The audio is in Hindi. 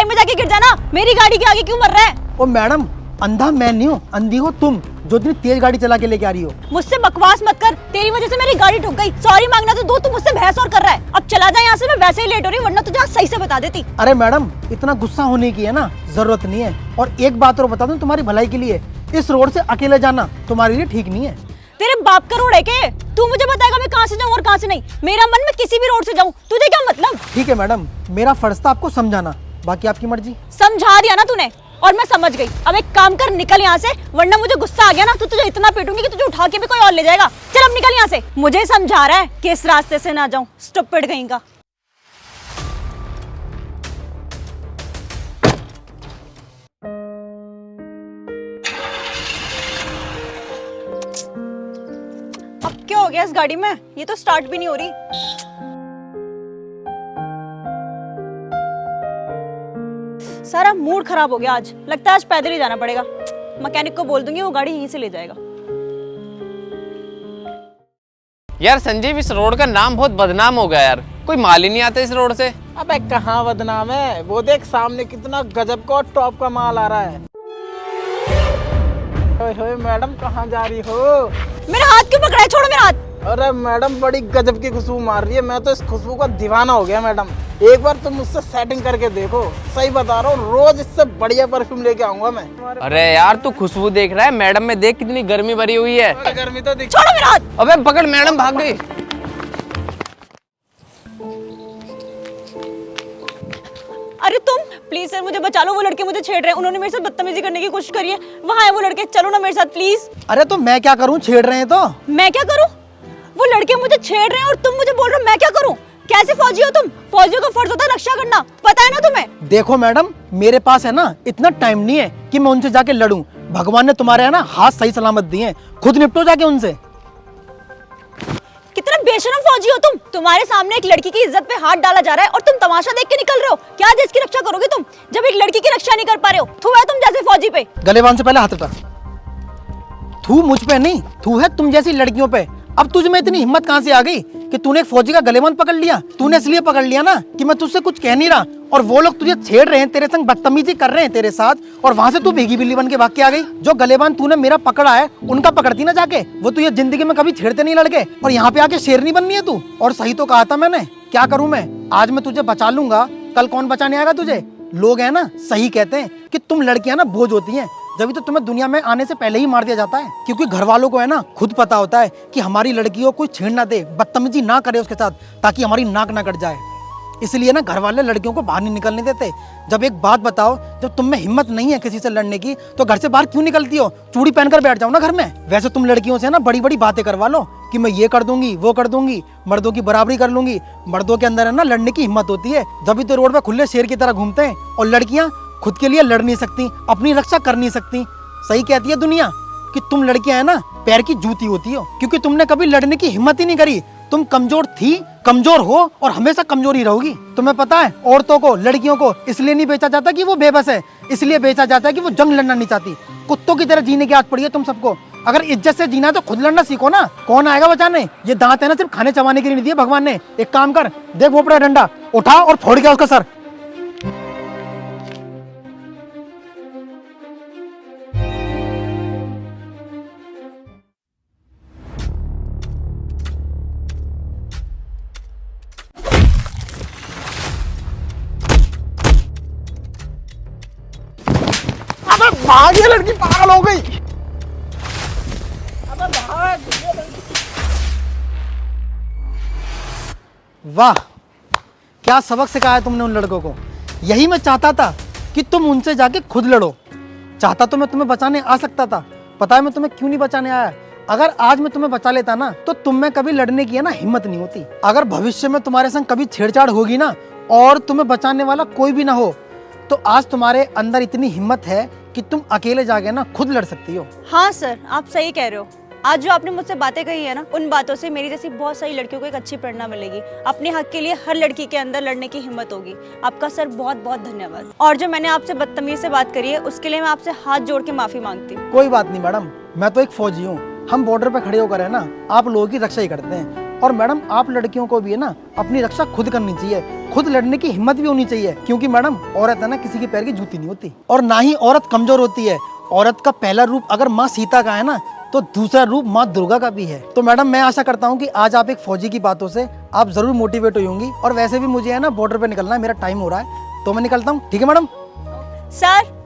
में जाके गिर जाना, मेरी गाड़ी के आगे क्यों मर रहा है? ओ मैडम, अंधा मैं नहीं हूँ, अंधी हो तुम जो इतनी तेज गाड़ी चला के लेके आ रही हो। मुझसे बकवास मत कर, तेरी वजह से मेरी गाड़ी ठुक गई। सॉरी मांगना तो दो, तू मुझसे बहस और कर रहा है। अब चला जा यहाँ से, मैं वैसे ही लेट हो रही हूँ, वरना तुझे आज सही से बता देती। अरे मैडम, इतना गुस्सा होने की है ना जरूरत नहीं है। और एक बात और बता दूं तुम्हारी भलाई के लिए, इस रोड से अकेले जाना तुम्हारे लिए ठीक नहीं है। तेरे बाप का रोड है क्या? तू मुझे बताएगा मैं कहाँ से जाऊँ और कहाँ से नहीं। मेरा मन में किसी भी रोड से जाऊँ, तुझे क्या मतलब? ठीक है मैडम, मेरा फर्ज था आपको समझाना, बाकी आपकी मर्जी। समझा दिया ना तूने, और मैं समझ गई। अब एक काम कर, निकल यहाँ से, वरना मुझे गुस्सा आ गया ना तो तुझे इतना पीटूंगी कि तुझे उठा के भी कोई और ले जाएगा। चल अब निकल यहाँ से। मुझे समझा रहा है कि इस रास्ते से ना जाऊं, स्टूपिड कहीं का। अब क्या हो गया इस गाड़ी में? ये तो स्टार्ट भी नहीं हो रही। सारा मूड खराब हो गया आज। लगता है आज पैदल ही जाना पड़ेगा। मैकेनिक को बोल दूंगी, वो गाड़ी यहीं से ले जाएगा। यार संजीव, इस रोड का नाम बहुत बदनाम हो गया यार, कोई माल ही नहीं आता इस रोड से। अबे कहाँ बदनाम है, वो देख सामने कितना गजब का और टॉप का माल आ रहा है। ओए मैडम, कहाँ जा रही हो? मेरा हाथ क्यों पकड़ा है? छोड़ो मेरा हाथ। अरे मैडम, बड़ी गजब की खुशबू मार रही है। मैं तो इस खुशबू का दीवाना हो गया मैडम। एक बार तुम मुझसे सेटिंग करके देखो, सही बता रहा हूँ, रोज इससे बढ़िया परफ्यूम लेके आऊंगा मैं। अरे यार, तू खुशबू देख रहा है, मैडम में देख कितनी गर्मी भरी हुई है। गर्मी तो दिख। छोड़ो मेरा हाथ। अबे पकड़, मैडम भाग गई। अरे तुम प्लीज सर मुझे बचा लो, वो लड़के मुझे छेड़ रहे हैं। उन्होंने मेरे साथ बदतमीजी करने की कोशिश करी है। वहाँ है वो लड़के, चलो ना मेरे साथ प्लीज। अरे तो मैं क्या करूँ, छेड़ रहे हैं तो। मैं क्या करूँ? वो लड़के मुझे छेड़ रहे हैं और तुम मुझे बोल रहे हो मैं क्या करूँ? कैसे फौजी हो तुम? फौजियों का फर्ज होता है रक्षा करना, पता है ना तुम्हें? देखो मैडम, मेरे पास है ना इतना टाइम नहीं है कि मैं उनसे जाके लड़ूं। भगवान ने तुम्हारे है ना हाथ सही सलामत दिए हैं, खुद निपटो जाके उनसे। कितना बेशरम फौजी हो तुम। तुम्हारे सामने एक लड़की की इज्जत पे हाथ डाला जा रहा है और तुम तमाशा देख के निकल रहे हो। क्या देश की रक्षा करोगे तुम जब एक लड़की की रक्षा नहीं कर पा रहे हो? थू है तुम जैसे फौजी पे। गलेबान से पहले हाथ हटा। थू मुझ पे नहीं, थू है तुम जैसी लड़कियों पे। अब तुझे में इतनी हिम्मत कहाँ से आ गई कि तूने एक फौजी का गलेबान पकड़ लिया? तूने इसलिए पकड़ लिया ना कि मैं तुझसे कुछ कह नहीं रहा, और वो लोग तुझे छेड़ रहे हैं, तेरे संग बदतमीजी कर रहे हैं तेरे साथ, और वहां से तू भीगी बिल्ली बन के भाग के आ गई। जो गलेबान तूने मेरा पकड़ा है उनका पकड़ती ना जाके, वो तुझे जिंदगी में कभी छेड़ते नहीं लड़के, और यहाँ पे आके शेरनी बननी है तू। और सही तो कहा था मैंने, क्या करूं मैं? आज मैं तुझे बचा लूंगा, कल कौन बचाने आएगा तुझे? लोग है ना सही कहते हैं कि तुम लड़कियां ना बोझ होती हैं, जब तो तुम्हें दुनिया में आने से पहले ही मार दिया जाता है। क्योंकि घर वालों को है ना खुद पता होता है कि हमारी लड़कियों को छेड़ ना दे, बदतमीजी ना करे उसके साथ, ताकि हमारी नाक ना कट जाए। इसलिए ना घर वाले लड़कियों को बाहर नहीं निकलने देते। जब एक बात बताओ, जब तुम में हिम्मत नहीं है किसी से लड़ने की, तो घर से बाहर क्यों निकलती हो? चूड़ी पहनकर बैठ जाओ ना घर में। वैसे तुम लड़कियों से ना बड़ी बड़ी बातें करवा लो कि मैं ये कर दूंगी, वो कर दूंगी, मर्दों की बराबरी कर लूंगी। मर्दों के अंदर है ना लड़ने की हिम्मत होती है, जब तो रोड पे खुले शेर की तरह घूमते हैं। और लड़कियां खुद के लिए लड़ नहीं सकती, अपनी रक्षा कर नहीं सकती। सही कहती है दुनिया कि तुम लड़कियां है ना पैर की जूती होती हो, क्योंकि तुमने कभी लड़ने की हिम्मत ही नहीं करी। तुम कमजोर थी, कमजोर हो और हमेशा कमजोर ही रहोगी। तुम्हें पता है, औरतों को, लड़कियों को इसलिए नहीं बेचा जाता कि वो बेबस है, इसलिए बेचा जाता है कि वो जंग लड़ना नहीं चाहती। कुत्तों की तरह जीने की आदत पड़ी है तुम सबको। अगर इज्जत से जीना है तो खुद लड़ना सीखो ना। कौन आएगा बचाने? ये दांत है ना सिर्फ खाने चबाने के लिए नहीं दिए भगवान ने। एक काम कर, देख वो पड़ा डंडा, उठा और फोड़ गया उसका सर। अबे भाग, ये लड़की पागल हो गई। अबे भाग। वाह, क्या सबक सिखाया तुमने उन लड़कों को। यही मैं चाहता था कि तुम उनसे जाके खुद लड़ो। चाहता तो मैं तुम्हें बचाने आ सकता था। पता है मैं तुम्हें क्यों नहीं बचाने आया? अगर आज मैं तुम्हें बचा लेता ना, तो तुम में कभी लड़ने की है ना हिम्मत नहीं होती। अगर भविष्य में तुम्हारे संग कभी छेड़छाड़ होगी ना, और तुम्हें बचाने वाला कोई भी ना हो, तो आज तुम्हारे अंदर इतनी हिम्मत है कि तुम अकेले जाके ना खुद लड़ सकती हो। हाँ सर, आप सही कह रहे हो। आज जो आपने मुझसे बातें कही है ना, उन बातों से मेरी जैसी बहुत सारी लड़कियों को एक अच्छी प्रेरणा मिलेगी। अपने हक के लिए हर लड़की के अंदर लड़ने की हिम्मत होगी। आपका सर बहुत बहुत धन्यवाद। और जो मैंने आपसे बदतमीजी से बात करी है, उसके लिए मैं आपसे हाथ जोड़ के माफी मांगती हूँ। कोई बात नहीं मैडम, मैं तो एक फौजी हूँ। हम बॉर्डर पे खड़े होकर है ना आप लोगों की रक्षा ही करते हैं। और मैडम, आप लड़कियों को भी है ना अपनी रक्षा खुद करनी चाहिए, खुद लड़ने की हिम्मत भी होनी चाहिए, क्योंकि मैडम औरत है ना किसी के पैर की जूती नहीं होती, और ना ही औरत कमजोर होती है। औरत का पहला रूप अगर माँ सीता का है ना, तो दूसरा रूप माँ दुर्गा का भी है। तो मैडम मैं आशा करता हूँ कि आज आप एक फौजी की बातों से आप जरूर मोटिवेट हुई होंगी। और वैसे भी मुझे है ना बॉर्डर पे निकलना है, मेरा टाइम हो रहा है, तो मैं निकलता हूँ। ठीक है मैडम। सर